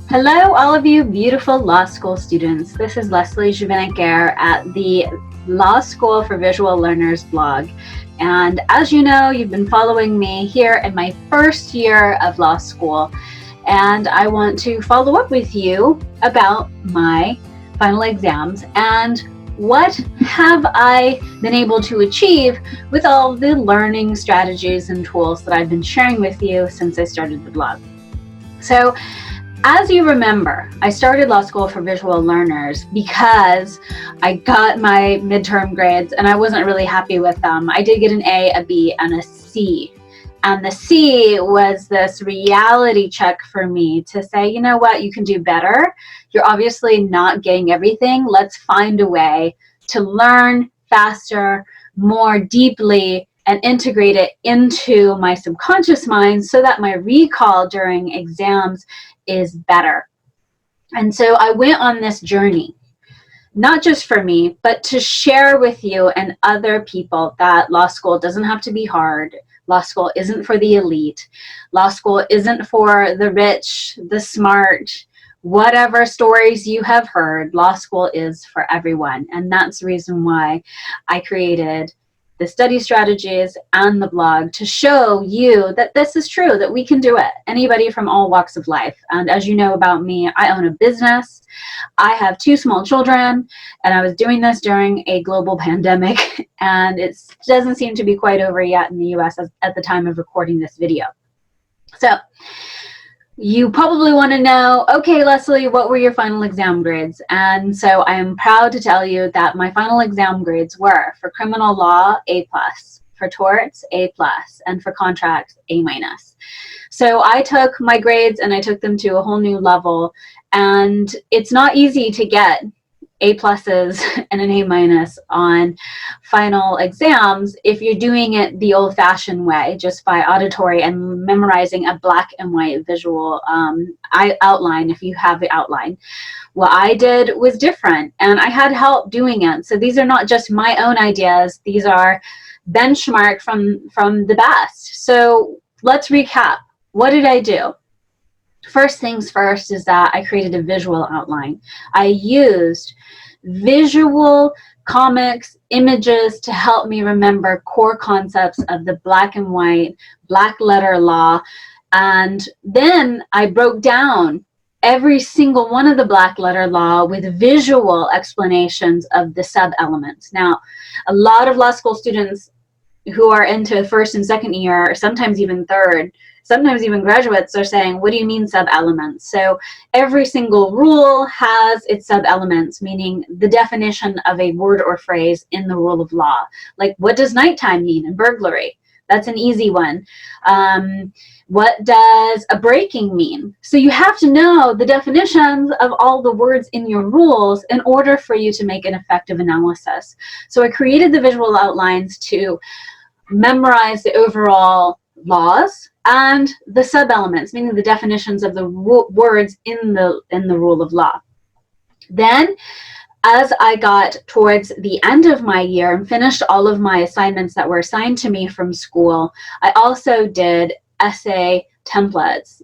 Hello, all of you beautiful law school students. This is Leslie Juvenicaire at the Law School for Visual Learners blog. And as you know, you've been following me here in my first year of law school. And I want to follow up with you about my final exams and what have I been able to achieve with all the learning strategies and tools that I've been sharing with you since I started the blog. So, as you remember, I started law school for visual learners because I got my midterm grades and I wasn't really happy with them. I did get an A, a B, and a C. And the C was this reality check for me to say, you know what, you can do better. You're obviously not getting everything. Let's find a way to learn faster, more deeply, and integrate it into my subconscious mind so that my recall during exams is better. And so I went on this journey, not just for me, but to share with you and other people that law school doesn't have to be hard. Law school isn't for the elite. Law school isn't for the rich, the smart, whatever stories you have heard. Law school is for everyone. And that's the reason why I created the study strategies and the blog to show you that this is true, that we can do it. Anybody from all walks of life. And as you know about me, I own a business. I have 2 small children, and I was doing this during a global pandemic, and it doesn't seem to be quite over yet in the US at the time of recording this video. So you probably want to know, okay, Leslie, what were your final exam grades? And so I am proud to tell you that my final exam grades were for criminal law, A+, for torts, A+, and for contracts, A-. So I took my grades and I took them to a whole new level, and it's not easy to get A+ and an A- on final exams if you're doing it the old-fashioned way, just by auditory and memorizing a black and white visual outline if you have the outline. What I did was different, and I had help doing it. So these are not just my own ideas. These are benchmarked from the best. So let's recap. What did I do? First things first is that I created a visual outline. I used visual comics, images to help me remember core concepts of the black and white, black letter law. And then I broke down every single one of the black letter law with visual explanations of the sub-elements. Now, a lot of law school students who are into first and second year, or sometimes even third, sometimes even graduates are saying, what do you mean sub-elements? So every single rule has its sub-elements, meaning the definition of a word or phrase in the rule of law. Like, what does nighttime mean in burglary? That's an easy one. What does a breaking mean? So you have to know the definitions of all the words in your rules in order for you to make an effective analysis. So I created the visual outlines to memorize the overall laws and the sub-elements, meaning the definitions of the words in the rule of law. Then, as I got towards the end of my year and finished all of my assignments that were assigned to me from school, I also did essay templates.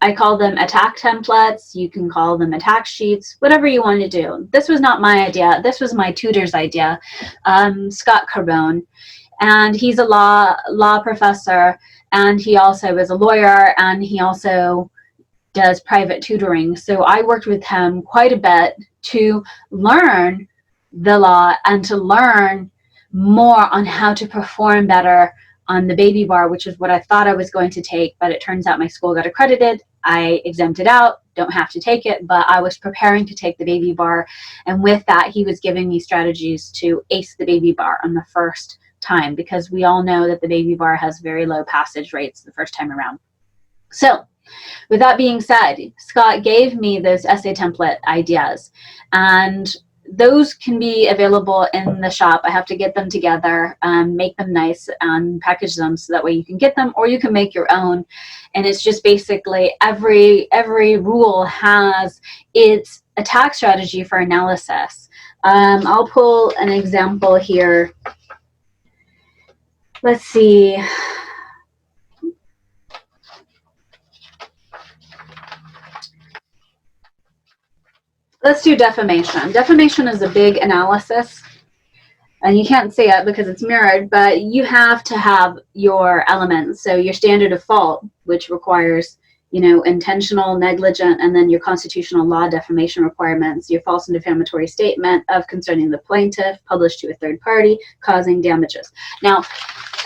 I call them attack templates. You can call them attack sheets, whatever you want to do. This was not my idea. This was my tutor's idea, Scott Carbone. And he's a law professor, and he also is a lawyer, and he also does private tutoring. So I worked with him quite a bit to learn the law and to learn more on how to perform better on the baby bar, which is what I thought I was going to take, but it turns out my school got accredited. I exempted out, don't have to take it, but I was preparing to take the baby bar. And with that, he was giving me strategies to ace the baby bar on the first time, because we all know that the baby bar has very low passage rates the first time around. So with that being said, Scott gave me those essay template ideas, and those can be available in the shop. I have to get them together, make them nice, and package them so that way you can get them, or you can make your own. And it's just basically every rule has its attack strategy for analysis. I'll pull an example here. Let's see. let's do defamation. Defamation is a big analysis, and you can't see it because it's mirrored, but you have to have your elements. So your standard of fault, which requires, you know, intentional, negligent, and then your constitutional law defamation requirements, your false and defamatory statement of concerning the plaintiff, published to a third party, causing damages. Now,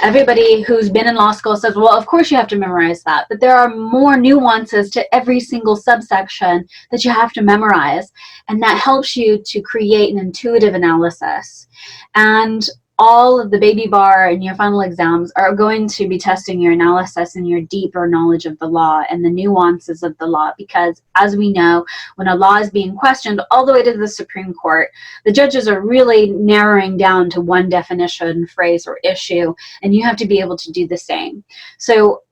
everybody who's been in law school says, well, of course you have to memorize that, but there are more nuances to every single subsection that you have to memorize, and that helps you to create an intuitive analysis. And all of the baby bar and your final exams are going to be testing your analysis and your deeper knowledge of the law and the nuances of the law, because as we know, when a law is being questioned all the way to the Supreme Court, the judges are really narrowing down to one definition, phrase, or issue, and you have to be able to do the same. So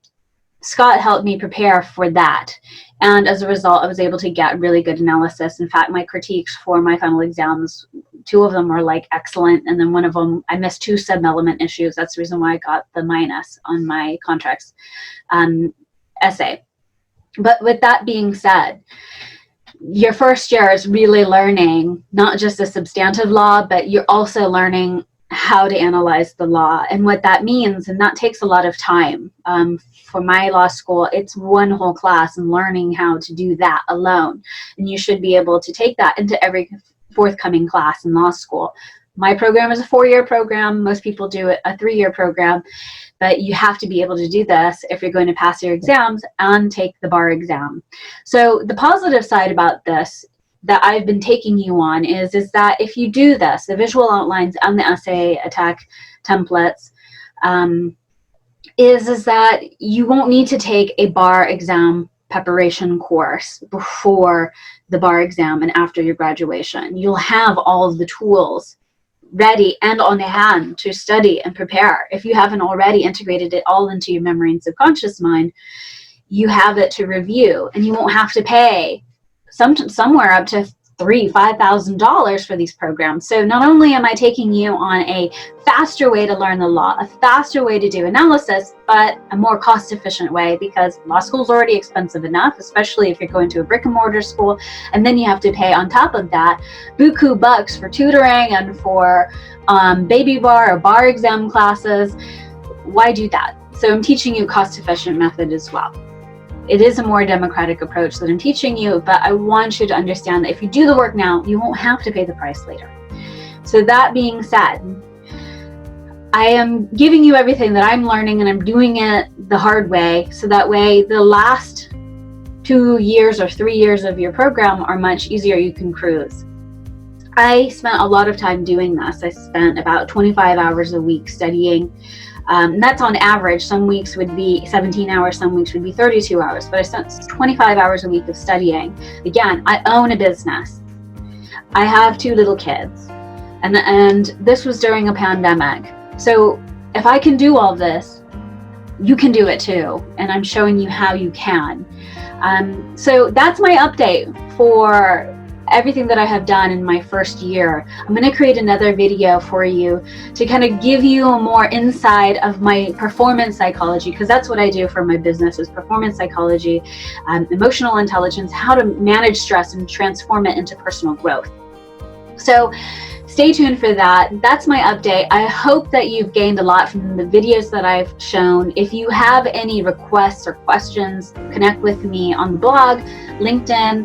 Scott helped me prepare for that. And as a result, I was able to get really good analysis. In fact, my critiques for my final exams, 2 of them were like excellent. And then one of them, I missed 2 sub-element issues. That's the reason why I got the minus on my contracts essay. But with that being said, your first year is really learning not just the substantive law, but you're also learning how to analyze the law and what that means. And that takes a lot of time. For my law school, it's one whole class and learning how to do that alone. And you should be able to take that into every forthcoming class in law school. My program is a 4-year program. Most people do it a 3-year program, but you have to be able to do this if you're going to pass your exams and take the bar exam. So the positive side about this that I've been taking you on is that if you do this, the visual outlines and the essay attack templates, is that you won't need to take a bar exam preparation course before the bar exam and after your graduation. You'll have all of the tools ready and on hand to study and prepare. If you haven't already integrated it all into your memory and subconscious mind, you have it to review, and you won't have to pay somewhere up to $3,000-$5,000 for these programs. So not only am I taking you on a faster way to learn the law, a faster way to do analysis, but a more cost-efficient way, because law school is already expensive enough, especially if you're going to a brick-and-mortar school, and then you have to pay on top of that buku bucks for tutoring and for baby bar or bar exam classes. Why do that? So I'm teaching you a cost-efficient method as well. It is a more democratic approach that I'm teaching you, but I want you to understand that if you do the work now, you won't have to pay the price later. So that being said, I am giving you everything that I'm learning, and I'm doing it the hard way, so that way the last 2 years or 3 years of your program are much easier. You can cruise. I spent a lot of time doing this. I spent about 25 hours a week studying. That's on average. Some weeks would be 17 hours, some weeks would be 32 hours, but I spent 25 hours a week of studying. Again, I own a business. I have 2 little kids, and this was during a pandemic. So if I can do all this, you can do it too, and I'm showing you how you can. So that's my update for everything that I have done in my first year. I'm going to create another video for you to kind of give you more insight of my performance psychology, because that's what I do for my business, is performance psychology, emotional intelligence, how to manage stress and transform it into personal growth. So stay tuned for that. That's my update. I hope that you've gained a lot from the videos that I've shown. If you have any requests or questions, connect with me on the blog, LinkedIn.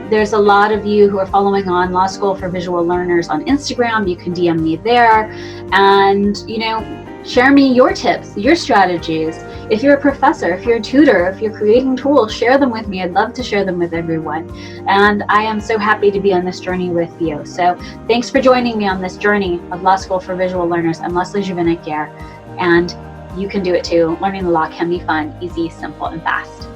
There's a lot of you who are following on Law School for Visual Learners on Instagram. You can DM me there, and share me your tips, your strategies. If you're a professor, if you're a tutor, if you're creating tools, share them with me. I'd love to share them with everyone. And I am so happy to be on this journey with you. So thanks for joining me on this journey of Law School for Visual Learners. I'm Leslie Jovanek, and you can do it too. Learning the law can be fun, easy, simple, and fast.